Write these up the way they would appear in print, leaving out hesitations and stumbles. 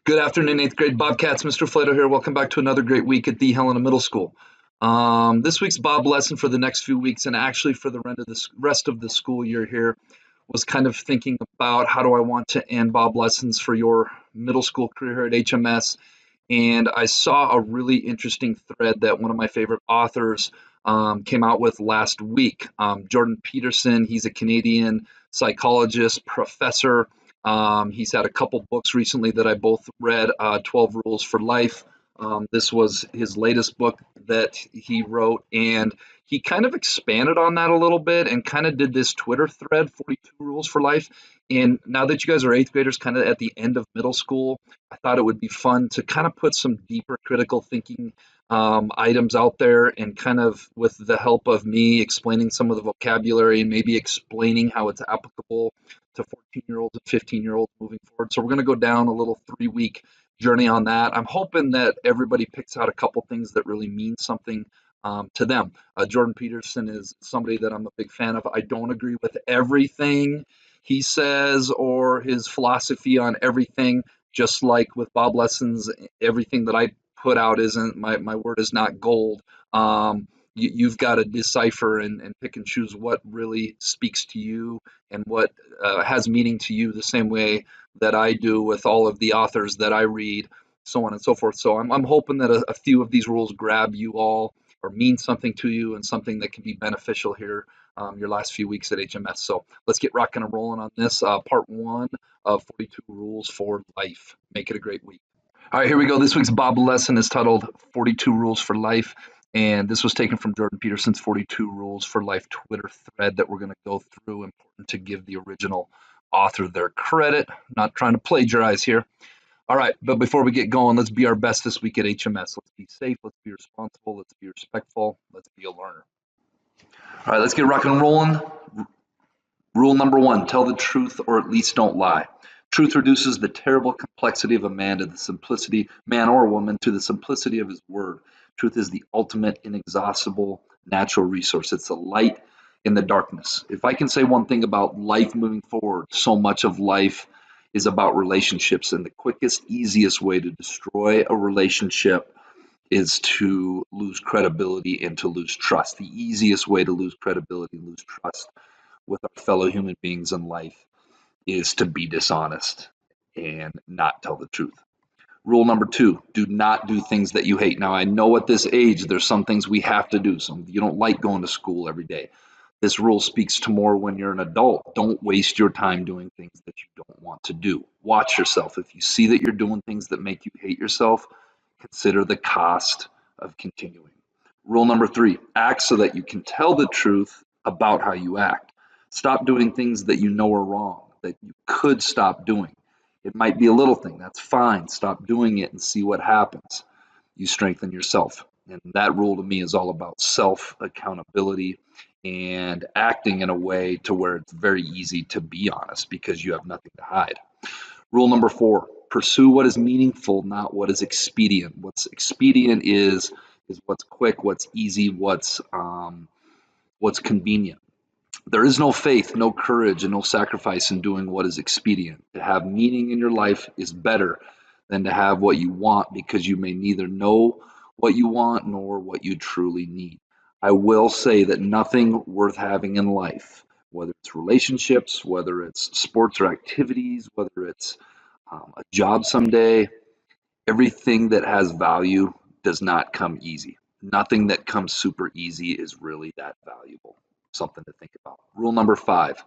Good afternoon, eighth grade Bobcats. Mr. Flato here. Welcome back to another great week at the Helena Middle School. This week's Bob lesson for the next few weeks, and actually for the rest of the school year here, was kind of thinking about how do I want to end Bob lessons for your middle school career here at HMS. And I saw a really interesting thread that one of my favorite authors came out with last week. Jordan Peterson, he's a Canadian psychologist, professor. He's had a couple books recently that I both read, 12 Rules for Life. This was his latest book that he wrote, and he kind of expanded on that a little bit and kind of did this Twitter thread, 42 Rules for Life. And now that you guys are eighth graders, kind of at the end of middle school, I thought it would be fun to kind of put some deeper critical thinking items out there, and kind of with the help of me explaining some of the vocabulary and maybe explaining how it's applicable to 14-year-olds and 15-year-olds moving forward. So we're going to go down a little 3-week journey on that. I'm hoping that everybody picks out a couple things that really mean something to them. Jordan Peterson is somebody that I'm a big fan of. I don't agree with everything he says or his philosophy on everything. Just like with Bob Lessons, everything that I put out isn't my word is not gold. You've got to decipher and pick and choose what really speaks to you and what has meaning to you, the same way that I do with all of the authors that I read, so on and so forth. So I'm hoping that a few of these rules grab you all or mean something to you, and something that can be beneficial here your last few weeks at HMS. So let's get rocking and rolling on this. Part one of 42 Rules for Life. Make it a great week. All right, here we go. This week's Bob lesson is titled 42 Rules for Life. And this was taken from Jordan Peterson's 42 Rules for Life Twitter thread that we're going to go through. Important to give the original author their credit. Not trying to plagiarize here. All right, but before we get going, let's be our best this week at HMS. Let's be safe. Let's be responsible. Let's be respectful. Let's be a learner. All right, let's get rocking and rolling. Rule number one, tell the truth or at least don't lie. Truth reduces the terrible complexity of a man to the simplicity, man or woman, to the simplicity of his word. Truth is the ultimate, inexhaustible, natural resource. It's the light in the darkness. If I can say one thing about life moving forward, so much of life is about relationships. And the quickest, easiest way to destroy a relationship is to lose credibility and to lose trust. The easiest way to lose credibility and lose trust with our fellow human beings in life is to be dishonest and not tell the truth. Rule number two, do not do things that you hate. Now, I know at this age, there's some things we have to do. You don't like going to school every day. This rule speaks to more when you're an adult. Don't waste your time doing things that you don't want to do. Watch yourself. If you see that you're doing things that make you hate yourself, consider the cost of continuing. Rule number three, act so that you can tell the truth about how you act. Stop doing things that you know are wrong, that you could stop doing. It might be a little thing, that's fine. Stop doing it and see what happens. You strengthen yourself. And that rule to me is all about self accountability and acting in a way to where it's very easy to be honest because you have nothing to hide. Rule number four, pursue what is meaningful, not what is expedient. What's expedient is what's quick, what's easy, what's convenient. There is no faith, no courage, and no sacrifice in doing what is expedient. To have meaning in your life is better than to have what you want, because you may neither know what you want nor what you truly need. I will say that nothing worth having in life, whether it's relationships, whether it's sports or activities, whether it's a job someday, everything that has value does not come easy. Nothing that comes super easy is really that valuable. Something to think about. Rule number five,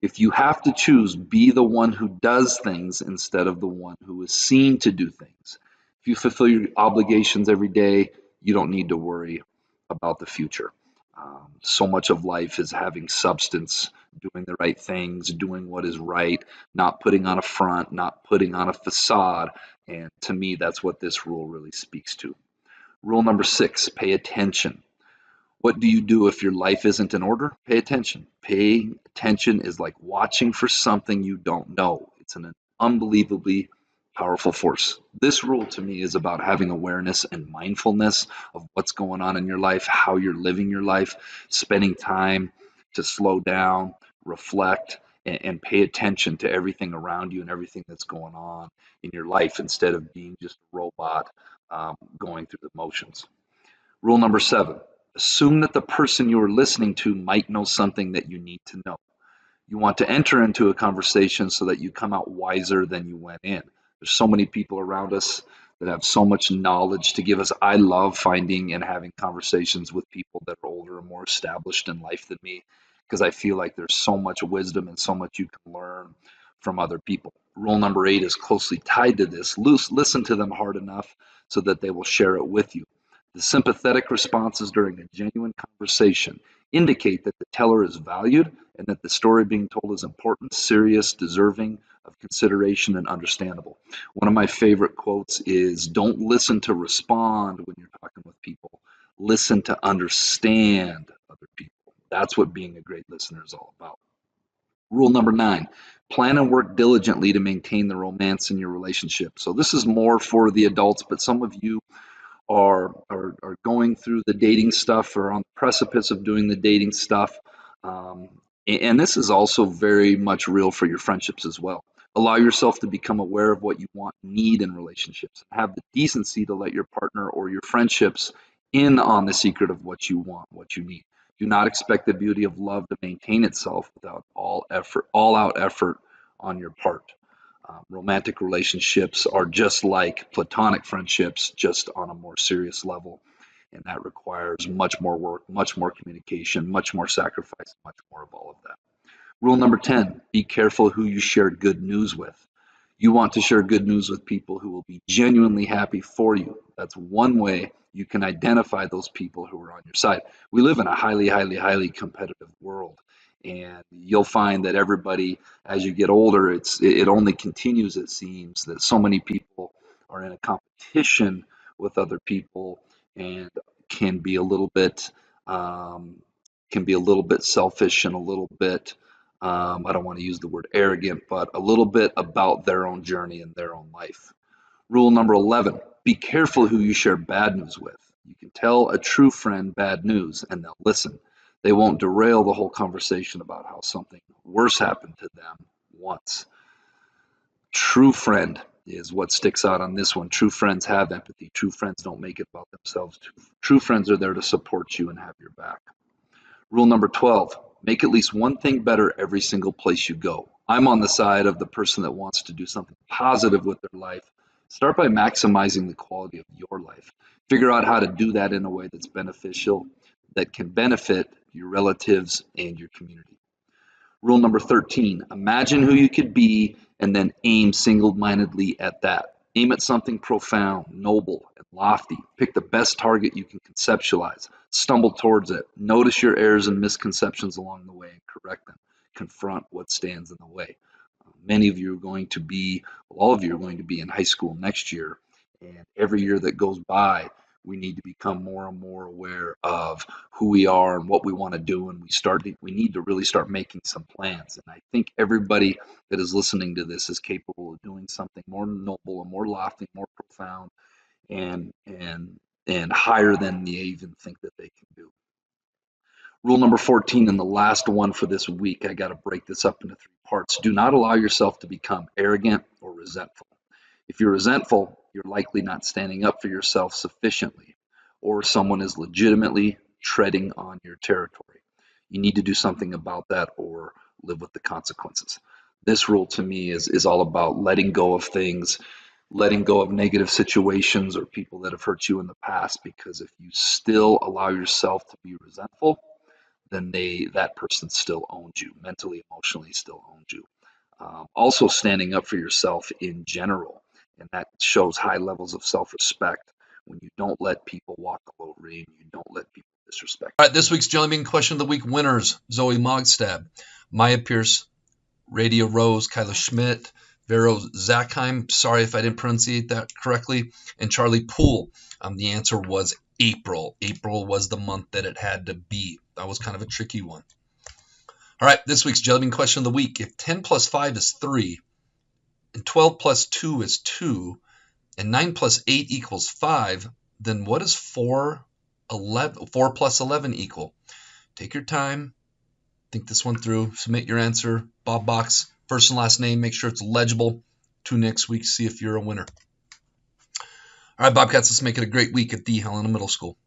if you have to choose, be the one who does things instead of the one who is seen to do things. If you fulfill your obligations every day, you don't need to worry about the future. So much of life is having substance, doing the right things, doing what is right, not putting on a front, not putting on a facade. And to me, that's what this rule really speaks to. Rule number six, pay attention. What do you do if your life isn't in order? Pay attention. Paying attention is like watching for something you don't know. It's an unbelievably powerful force. This rule to me is about having awareness and mindfulness of what's going on in your life, how you're living your life, spending time to slow down, reflect, and pay attention to everything around you and everything that's going on in your life instead of being just a robot going through the motions. Rule number 7, assume that the person you are listening to might know something that you need to know. You want to enter into a conversation so that you come out wiser than you went in. There's so many people around us that have so much knowledge to give us. I love finding and having conversations with people that are older and more established in life than me because I feel like there's so much wisdom and so much you can learn from other people. Rule number 8 is closely tied to this. Listen to them hard enough so that they will share it with you. The sympathetic responses during a genuine conversation indicate that the teller is valued and that the story being told is important, serious, deserving of consideration, and understandable. One of my favorite quotes is, don't listen to respond when you're talking with people. Listen to understand other people. That's what being a great listener is all about. Rule number 9, plan and work diligently to maintain the romance in your relationship. So this is more for the adults, but some of you are going through the dating stuff or on the precipice of doing the dating stuff. Um, and this is also very much real for your friendships as well. Allow yourself to become aware of what you want and need in relationships. Have the decency to let your partner or your friendships in on the secret of what you want, what you need. Do not expect the beauty of love to maintain itself without all out effort on your part. Romantic relationships are just like platonic friendships, just on a more serious level. And that requires much more work, much more communication, much more sacrifice, much more of all of that. Rule number 10, be careful who you share good news with. You want to share good news with people who will be genuinely happy for you. That's one way you can identify those people who are on your side. We live in a highly, highly, highly competitive world. And you'll find that everybody, as you get older, it only continues, it seems, that so many people are in a competition with other people and can be a little bit um, selfish and a little bit I don't want to use the word arrogant, but a little bit about their own journey and their own life. Rule number 11, be careful who you share bad news with. You can tell a true friend bad news and they'll listen. They won't derail the whole conversation about how something worse happened to them once. True friend is what sticks out on this one. True friends have empathy. True friends don't make it about themselves. True friends are there to support you and have your back. Rule number 12, make at least one thing better every single place you go. I'm on the side of the person that wants to do something positive with their life. Start by maximizing the quality of your life. Figure out how to do that in a way that's beneficial, that can benefit your relatives and your community. Rule number 13, imagine who you could be and then aim single-mindedly at that. Aim at something profound, noble, and lofty. Pick the best target you can conceptualize. Stumble towards it. Notice your errors and misconceptions along the way and correct them. Confront what stands in the way. Many of you are going to be, well, all of you are going to be in high school next year. And every year that goes by, we need to become more and more aware of who we are and what we want to do. And we need to really start making some plans. And I think everybody that is listening to this is capable of doing something more noble and more lofty, more profound, and higher than they even think that they can do. Rule number 14, and the last one for this week, I got to break this up into 3 parts. Do not allow yourself to become arrogant or resentful. If you're resentful, you're likely not standing up for yourself sufficiently, or someone is legitimately treading on your territory. You need to do something about that or live with the consequences. This rule to me is all about letting go of things, letting go of negative situations or people that have hurt you in the past, because if you still allow yourself to be resentful, then that person still owns you, mentally, emotionally still owns you. Also standing up for yourself in general, and that shows high levels of self-respect when you don't let people walk all over you and you don't let people disrespect All right, this week's Jelly Bean Question of the Week winners: Zoe Mogstab, Maya Pierce, Radio Rose, Kyla Schmidt, Vero Zackheim, sorry if I didn't pronunciate that correctly, and Charlie Poole. The answer was April. April was the month that it had to be. That was kind of a tricky one. All right, this week's Jelly Bean Question of the Week. If 10 plus 5 is 3, and 12 plus 2 is 2, and 9 plus 8 equals 5, then what does 4 plus 11 equal? Take your time. Think this one through. Submit your answer. Bob Box, first and last name. Make sure it's legible. Tune next week, see if you're a winner. All right, Bobcats, let's make it a great week at the Helena Middle School.